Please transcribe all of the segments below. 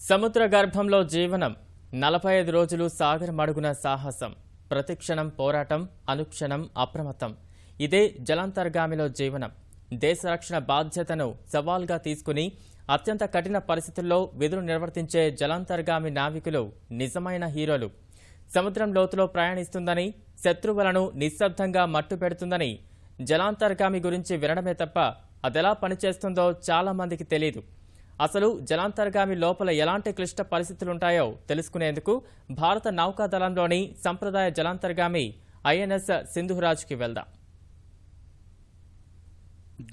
సముద్ర గర్భంలో జీవనం 45 రోజులు సాగరం అడుగున సాహసం ప్రతిక్షణం పోరాటం అనుక్షణం అప్రమత్తం ఇదే జలాంతర్గామిలో జీవనం దేశ రక్షణ బాధ్యతను సవాల్గా తీసుకుని అత్యంత కఠిన పరిస్థితుల్లో విధులు నిర్వర్తించే జలాంతర్గామి నావికులు నిజమైన హీరోలు సముద్రం లోతులో ప్రయాణిస్తుందని శత్రువులను నిశ్శబ్దంగా మట్టుపెడుతుందని జలాంతర్గామి గురించి వినడమే తప్ప అదెలా పనిచేస్తుందో చాలా మందికి తెలియదు అసలు జలాంతర్గామి లోపల ఎలాంటి క్లిష్ట పరిస్థితులుంటాయో తెలుసుకునేందుకు భారత నౌకాదళంలోని సంప్రదాయ జలాంతర్గామి ఐఎన్ఎస్ సింధురాజ్కి వెళ్దాం.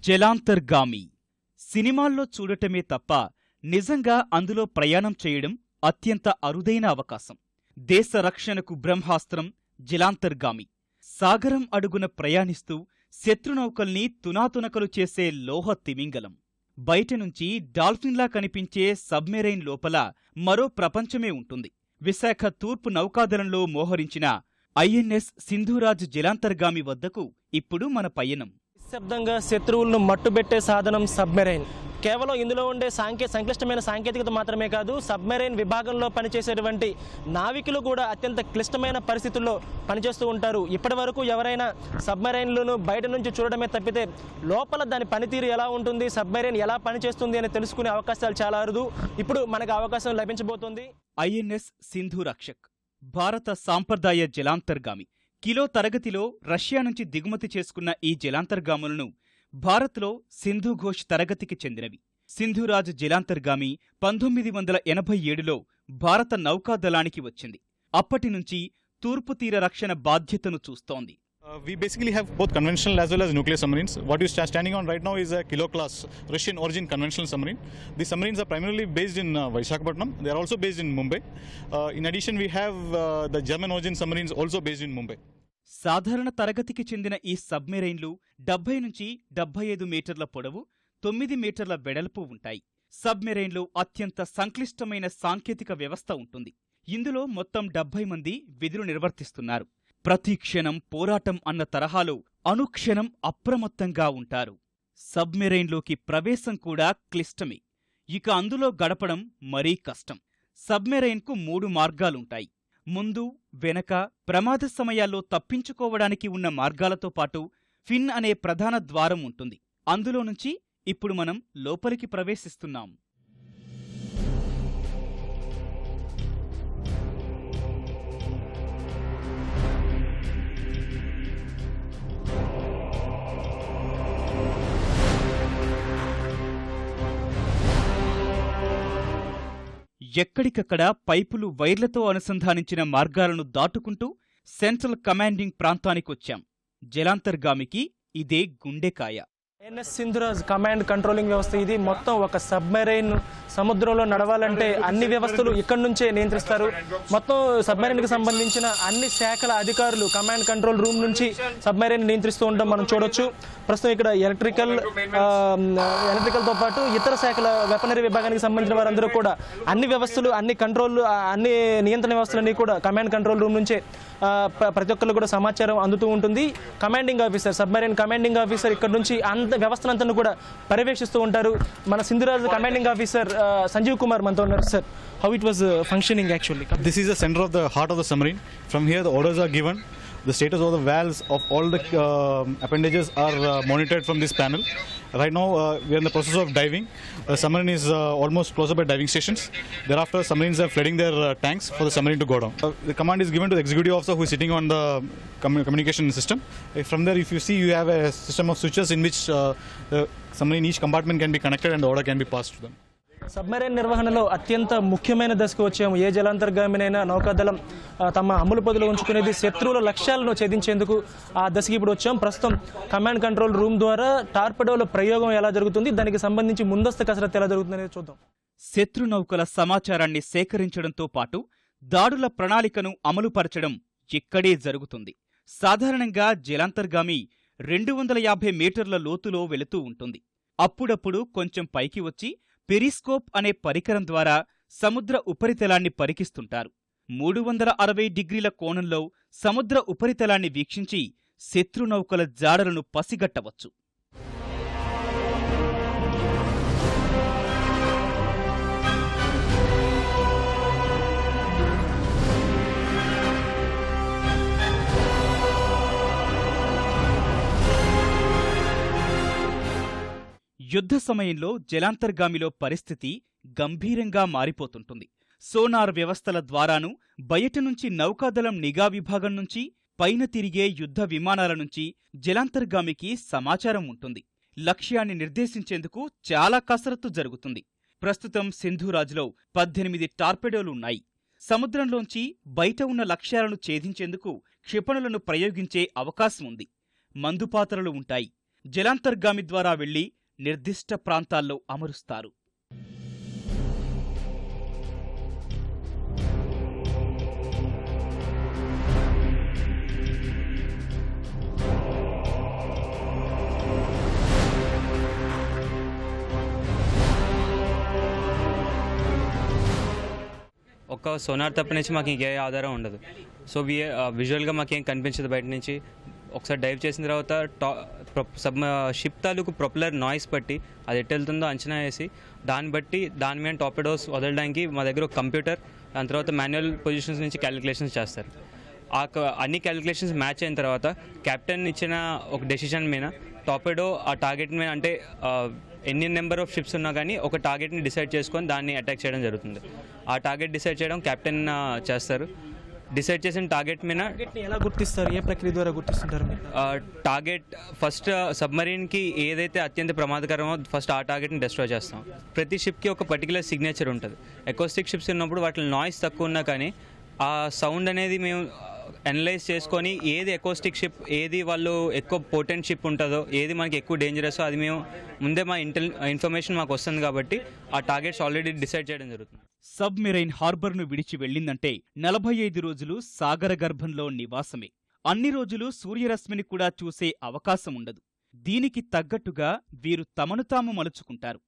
జలాంతర్గామి సినిమాల్లో చూడటమే తప్ప నిజంగా అందులో ప్రయాణం చేయడం అత్యంత అరుదైన అవకాశం. దేశ రక్షణకు బ్రహ్మాస్త్రం జలాంతర్గామి. సాగరం అడుగున ప్రయాణిస్తూ శత్రునౌకల్ని తునాతునకలు చేసే లోహ తిమింగలం. బయట నుంచి డాల్ఫిన్లా కనిపించే సబ్మెరైన్ లోపల మరో ప్రపంచమే ఉంటుంది. విశాఖ తూర్పు నౌకాదళంలో మోహరించిన ఐఎన్ఎస్ సింధురాజ్ జలాంతర్గామి వద్దకు ఇప్పుడు మన పయనం. నిశ్శబ్దంగా శత్రువులను మట్టుబెట్టే సాధనం సబ్మెరైన్. కేవలం ఇందులో ఉండే సంక్లిష్టమైన సాంకేతికత మాత్రమే కాదు, సబ్మెరైన్ విభాగంలో పనిచేసేటువంటి నావికులు కూడా అత్యంత క్లిష్టమైన పరిస్థితుల్లో పనిచేస్తూ ఉంటారు. ఇప్పటి వరకు ఎవరైనా సబ్మెరైన్లను బయట నుంచి చూడడమే తప్పితే లోపల దాని పనితీరు ఎలా ఉంటుంది, సబ్మెరైన్ ఎలా పనిచేస్తుంది అని తెలుసుకునే అవకాశాలు చాలా అరుదు. ఇప్పుడు మనకు అవకాశం లభించబోతోంది. ఐఎన్ఎస్ సింధు రక్షక్ భారత సాంప్రదాయ జలాంతర్గామి. కిలో తరగతిలో రష్యా నుంచి దిగుమతి చేసుకున్న ఈ జలాంతర్గాములను భారత్లో సింధు ఘోష్ తరగతికి చెందినవి. సింధురాజ్ జలాంతర్గామి 1987లో భారత నౌకాదళానికి వచ్చింది. అప్పటి నుంచి తూర్పు తీర రక్షణ బాధ్యతను చూస్తోంది. We basically have both conventional as well as nuclear submarines. What you are standing on right now is a Kilo class Russian origin conventional submarine. The submarines are primarily based in Visakhapatnam. They are also based in Mumbai. In addition, we have the German origin submarines also based in Mumbai. సాధారణ తరగతికి చెందిన ఈ సబ్మెరైన్లు 70 నుంచి 75 మీటర్ల పొడవు, 9 మీటర్ల వెడల్పు ఉంటాయి. సబ్మెరైన్లో అత్యంత సంక్లిష్టమైన సాంకేతిక వ్యవస్థ ఉంటుంది. ఇందులో మొత్తం 70 మంది విధులు నిర్వర్తిస్తున్నారు. ప్రతి క్షణం పోరాటం అన్న తరహాలో అనుక్షణం అప్రమత్తంగా ఉంటారు. సబ్మెరైన్లోకి ప్రవేశం కూడా క్లిష్టమే. ఇక అందులో గడపడం మరీ కష్టం. సబ్మెరైన్కు 3 మార్గాలుంటాయి. ముందు వెనక ప్రమాద సమయాల్లో తప్పించుకోవడానికి ఉన్న మార్గాలతో పాటు ఫిన్ అనే ప్రధాన ద్వారం ఉంటుంది. అందులో నుంచి ఇప్పుడు మనం లోపలికి ప్రవేశిస్తున్నాం. ఎక్కడికక్కడ పైపులు వైర్లతో అనుసంధానించిన మార్గాలను దాటుకుంటూ సెంట్రల్ కమాండింగ్ ప్రాంతానికొచ్చాం. జలాంతర్గామికి ఇదే గుండెకాయ. ఐఎన్ఎస్ సింధురాజ్ కమాండ్ కంట్రోలింగ్ వ్యవస్థ ఇది. మొత్తం ఒక సబ్మెరైన్ సముద్రంలో నడవాలంటే అన్ని వ్యవస్థలు ఇక్కడి నుంచే నియంత్రిస్తారు. మొత్తం సబ్మెరైన్కి సంబంధించిన అన్ని శాఖల అధికారులు కమాండ్ కంట్రోల్ రూమ్ నుంచి సబ్మెరైన్ నియంత్రిస్తూ ఉండడం మనం చూడొచ్చు. ప్రస్తుతం ఇక్కడ ఎలక్ట్రికల్తో పాటు ఇతర శాఖల వెపనరీ విభాగానికి సంబంధించిన వారందరూ కూడా అన్ని వ్యవస్థలు, అన్ని కంట్రోల్, అన్ని నియంత్రణ వ్యవస్థలన్నీ కూడా కమాండ్ కంట్రోల్ రూమ్ నుంచే ప్రతి ఒక్కరు కూడా సమాచారం అందుతూ ఉంటుంది. Commanding officer, submarine commanding officer ఇక్కడ నుంచి వ్యవస్థలంతా కూడా పర్యవేక్షిస్తూ ఉంటారు. మన సింధురాజ్ కమాండింగ్ ఆఫీసర్ సంజీవ్ కుమార్ మనతో ఉన్నారు. Sir, how it was functioning actually? This is the center of the heart of the submarine. From here the orders are given. The status of the valves of all the appendages are monitored from this panel. Right now we are in the process of diving. Submarine is almost close up at diving stations. Thereafter submarines are flooding their tanks for the submarine to go down. The command is given to the executive officer who is sitting on the communication system. From there, if you see, you have a system of switches in which the submarine, each compartment can be connected and the order can be passed to them. Submarine నిర్వహణలో అత్యంత ముఖ్యమైన దశకు వచ్చాము. ఏ జలాంతర్గామినైనా నౌకాదళం తమ అమలు పదిలో ఉంచుకునేది శత్రువుల లక్ష్యాలను ఛేదించేందుకు. ఆ దశకి ఇప్పుడు వచ్చాం. ప్రస్తుతం కమాండ్ కంట్రోల్ రూమ్ ద్వారా టార్పెడోల ప్రయోగం ఎలా జరుగుతుంది, దానికి సంబంధించి ముందస్తు కసరత్తు ఎలా జరుగుతుందనేది చూద్దాం. శత్రు నౌకల సమాచారాన్ని సేకరించడంతో పాటు దాడుల ప్రణాళికను అమలుపరచడం ఇక్కడే జరుగుతుంది. సాధారణంగా జలాంతర్గామి 250 మీటర్ల లోతులో వెళుతూ ఉంటుంది. అప్పుడప్పుడు కొంచెం పైకి వచ్చి పెరిస్కోప్ అనే పరికరం ద్వారా సముద్ర ఉపరితలాన్ని పరికిస్తుంటారు. 360 డిగ్రీల కోణంలో సముద్ర ఉపరితలాన్ని వీక్షించి శత్రునౌకల జాడలను పసిగట్టవచ్చు. యుద్ధ సమయంలో జలాంతర్గామిలో పరిస్థితి గంభీరంగా మారిపోతుంటుంది. సోనార్ వ్యవస్థల ద్వారాను బయట నుంచి నౌకాదళం నిఘా విభాగం నుంచి పైన తిరిగే యుద్ధ విమానాల నుంచి జలాంతర్గామికి సమాచారం ఉంటుంది. లక్ష్యాన్ని నిర్దేశించేందుకు చాలా కసరత్తు జరుగుతుంది. ప్రస్తుతం సింధురాజ్లో 18 టార్పెడోలు ఉన్నాయి. సముద్రంలోంచి బయట ఉన్న లక్ష్యాలను ఛేదించేందుకు క్షిపణులను ప్రయోగించే అవకాశం ఉంది. మందుపాత్రలు ఉంటాయి. జలాంతర్గామి ద్వారా వెళ్లి నిర్దిష్ట ప్రాంతాల్లో అమరుస్తారు. ఒక్క సోనార్ తప్ప నుంచి మాకు ఇంకే ఆధారం ఉండదు. సో విజువల్గా మాకేం కనిపించదు బయట నుంచి. ఒకసారి డైవ్ చేసిన తర్వాత షిప్ తాలూకు ప్రొపెల్లర్ నాయిస్ బట్టి అది ఎటు వెళ్తుందో అంచనా వేసి దాని మీద టార్పెడోస్ వదలడానికి మా దగ్గర ఒక కంప్యూటర్, దాని తర్వాత మాన్యువల్ పొజిషన్స్ నుంచి క్యాలిక్యులేషన్స్ చేస్తారు. అన్ని క్యాలిక్యులేషన్స్ మ్యాచ్ అయిన తర్వాత కెప్టెన్ ఇచ్చిన ఒక డెసిషన్ మీద టార్పెడో ఆ టార్గెట్ మీద, అంటే ఎన్ని నెంబర్ ఆఫ్ షిప్స్ ఉన్నా కానీ ఒక టార్గెట్ని డిసైడ్ చేసుకొని దాన్ని అటాక్ చేయడం జరుగుతుంది. ఆ టార్గెట్ డిసైడ్ చేయడం కెప్టెన్ చేస్తారు. డిసైడ్ చేసిన టార్గెట్ మీద ఎలా గుర్తిస్తారు? ఏ ప్రక్రియ ద్వారా గుర్తిస్తుంటారు? టార్గెట్ ఫస్ట్ సబ్మరీన్కి ఏదైతే అత్యంత ప్రమాదకరమో ఫస్ట్ ఆ టార్గెట్ని డిస్ట్రాయ్ చేస్తాం. ప్రతి షిప్కి ఒక పర్టికులర్ సిగ్నేచర్ ఉంటుంది. ఎకోస్టిక్ షిప్స్ ఉన్నప్పుడు వాటి నాయిస్ తక్కువ ఉన్నా కానీ ఆ సౌండ్ అనేది మేము అనలైజ్ చేసుకొని ఏది ఎకోస్టిక్ షిప్, ఏది వాళ్ళు ఎక్కువ పోటెంట్ షిప్ ఉంటుందో, ఏది మనకి ఎక్కువ డేంజరస్, అది మేము ముందే మా ఇన్ఫర్మేషన్ మాకు వస్తుంది కాబట్టి ఆ టార్గెట్స్ ఆల్రెడీ డిసైడ్ చేయడం జరుగుతుంది. సబ్మెరైన్ హార్బర్ను విడిచి వెళ్లిందంటే 45 రోజులు సాగర గర్భంలో నివాసమే. అన్ని రోజులు సూర్యరశ్మిని కూడా చూసే అవకాశం ఉండదు. దీనికి తగ్గట్టుగా వీరు తమను తాము మలుచుకుంటారు.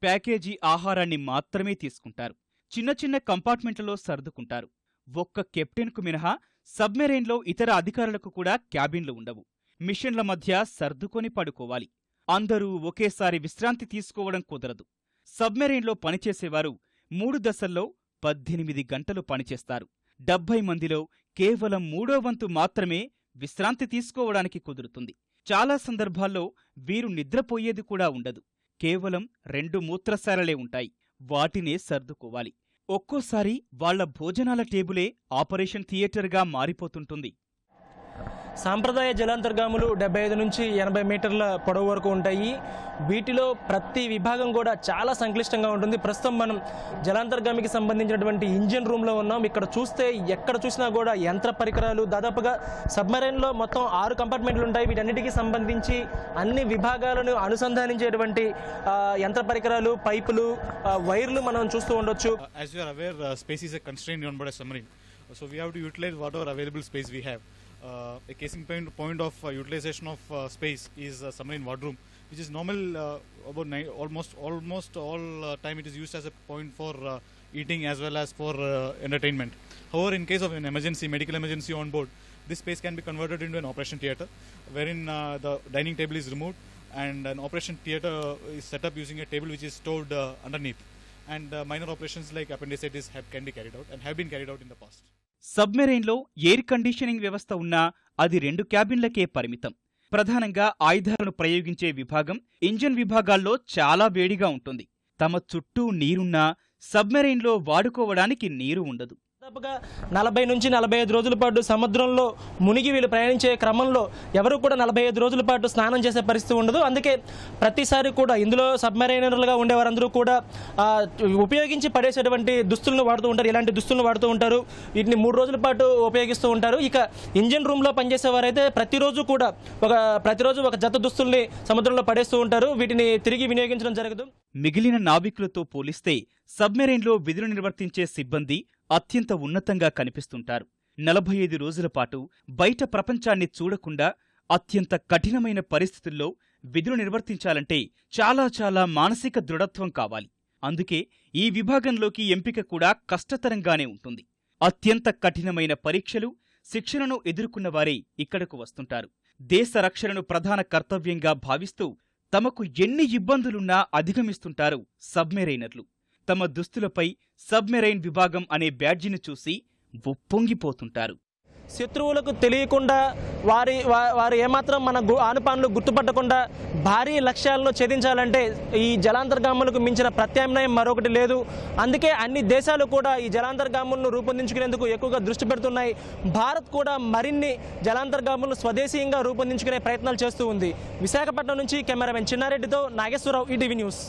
ప్యాకేజీ ఆహారాన్ని మాత్రమే తీసుకుంటారు. చిన్న చిన్న కంపార్ట్మెంట్లలో సర్దుకుంటారు. ఒక్క కెప్టెన్కు మినహా సబ్మెరైన్లో ఇతర అధికారులకు కూడా క్యాబిన్లు ఉండవు. మిషన్ల మధ్య సర్దుకొని పడుకోవాలి. అందరూ ఒకేసారి విశ్రాంతి తీసుకోవడం కుదరదు. సబ్మెరైన్లో పనిచేసేవారు 3 దశల్లో 18 గంటలు పనిచేస్తారు. 70 మందిలో కేవలం 3వ వంతు మాత్రమే విశ్రాంతి తీసుకోవడానికి కుదురుతుంది. చాలా సందర్భాల్లో వీరు నిద్రపోయేది కూడా ఉండదు. కేవలం 2 మూత్రశాలలే ఉంటాయి. వాటినే సర్దుకోవాలి. ఒక్కోసారి వాళ్ల భోజనాల టేబులే ఆపరేషన్ థియేటర్గా మారిపోతుంటుంది. సాంప్రదాయ జలాంతర్గాములు 75 నుంచి 80 మీటర్ల పొడవు వరకు ఉంటాయి. వీటిలో ప్రతి విభాగం కూడా చాలా సంక్లిష్టంగా ఉంటుంది. ప్రస్తుతం మనం జలాంతర్గామికి సంబంధించినటువంటి ఇంజిన్ రూమ్లో ఉన్నాం. ఇక్కడ చూస్తే ఎక్కడ చూసినా కూడా యంత్ర పరికరాలు, దాదాపుగా సబ్మెరైన్లో మొత్తం 6 కంపార్ట్మెంట్లు ఉంటాయి. వీటన్నిటికీ సంబంధించి అన్ని విభాగాలను అనుసంధానించేటువంటి యంత్ర పరికరాలు, పైపులు, వైర్లు మనం చూస్తూ ఉండొచ్చు. As you are aware, space is a constraint on board a submarine. So we have to utilize whatever available space we have. A casing point of utilization of space is submarine wardroom, which is normal about almost all time it is used as a point for eating as well as for entertainment. However, in case of an emergency, medical emergency on board, this space can be converted into an operation theatre, wherein the dining table is removed and an operation theatre is set up using a table which is stored underneath, and minor operations like appendicitis can be carried out and have been carried out in the past. సబ్మెరైన్లో air conditioning వ్యవస్థ ఉన్నా అది 2 క్యాబిన్లకే పరిమితం. ప్రధానంగా ఆయుధాలను ప్రయోగించే విభాగం, engine విభాగాల్లో చాలా వేడిగా ఉంటుంది. తమ చుట్టూ నీరున్నా సబ్మెరైన్లో వాడుకోవడానికి నీరు ఉండదు. దాదాపుగా 40 నుంచి 45 రోజుల పాటు సముద్రంలో మునిగి వీళ్ళు ప్రయాణించే క్రమంలో ఎవరు కూడా 45 రోజుల పాటు స్నానం చేసే పరిస్థితి ఉండదు. అందుకే ప్రతిసారి కూడా ఇందులో సబ్మెరైనర్లుగా ఉండేవారందరూ కూడా ఉపయోగించి పడేసేటువంటి దుస్తులను వాడుతూ ఉంటారు. ఇలాంటి దుస్తులను వాడుతూ ఉంటారు. వీటిని 3 రోజుల పాటు ఉపయోగిస్తూ ఉంటారు. ఇక ఇంజిన్ రూమ్లో పనిచేసేవారైతే ప్రతిరోజు ఒక జత దుస్తుల్ని సముద్రంలో పడేస్తూ ఉంటారు. వీటిని తిరిగి వినియోగించడం జరగదు. మిగిలిన నావికులతో పోలిస్తే సబ్మెరైన్లో విధులు నిర్వర్తించే సిబ్బంది అత్యంత ఉన్నతంగా కనిపిస్తుంటారు. 45 రోజుల పాటు బయట ప్రపంచాన్ని చూడకుండా అత్యంత కఠినమైన పరిస్థితుల్లో విధులు నిర్వర్తించాలంటే చాలా మానసిక దృఢత్వం కావాలి. అందుకే ఈ విభాగంలోకి ఎంపిక కూడా కష్టతరంగానే ఉంటుంది. అత్యంత కఠినమైన పరీక్షలు, శిక్షణను ఎదుర్కొన్నవారే ఇక్కడకు వస్తుంటారు. దేశ రక్షణను ప్రధాన కర్తవ్యంగా భావిస్తూ తమకు ఎన్ని ఇబ్బందులున్నా అధిగమిస్తుంటారు సబ్మెరైనర్లు. తమ దుస్తులపై సబ్మెరైన్ విభాగం అనే బ్యాడ్జిని చూసి ఉప్పొంగిపోతుంటారు. శత్రువులకు తెలియకుండా వారు ఏమాత్రం మన ఆనుపానులు గుర్తుపట్టకుండా భారీ లక్ష్యాలను ఛేదించాలంటే ఈ జలాంతర్గాములకు మించిన ప్రత్యామ్నాయం మరొకటి లేదు. అందుకే అన్ని దేశాలు కూడా ఈ జలాంతర్గాములను రూపొందించుకునేందుకు ఎక్కువగా దృష్టి పెడుతున్నాయి. భారత్ కూడా మరిన్ని జలాంతర్గాములను స్వదేశీయంగా రూపొందించుకునే ప్రయత్నాలు చేస్తూ ఉంది. విశాఖపట్నం నుంచి కెమెరామెన్ చిన్నారెడ్డితో నాగేశ్వరరావు, ఈటీవీ న్యూస్.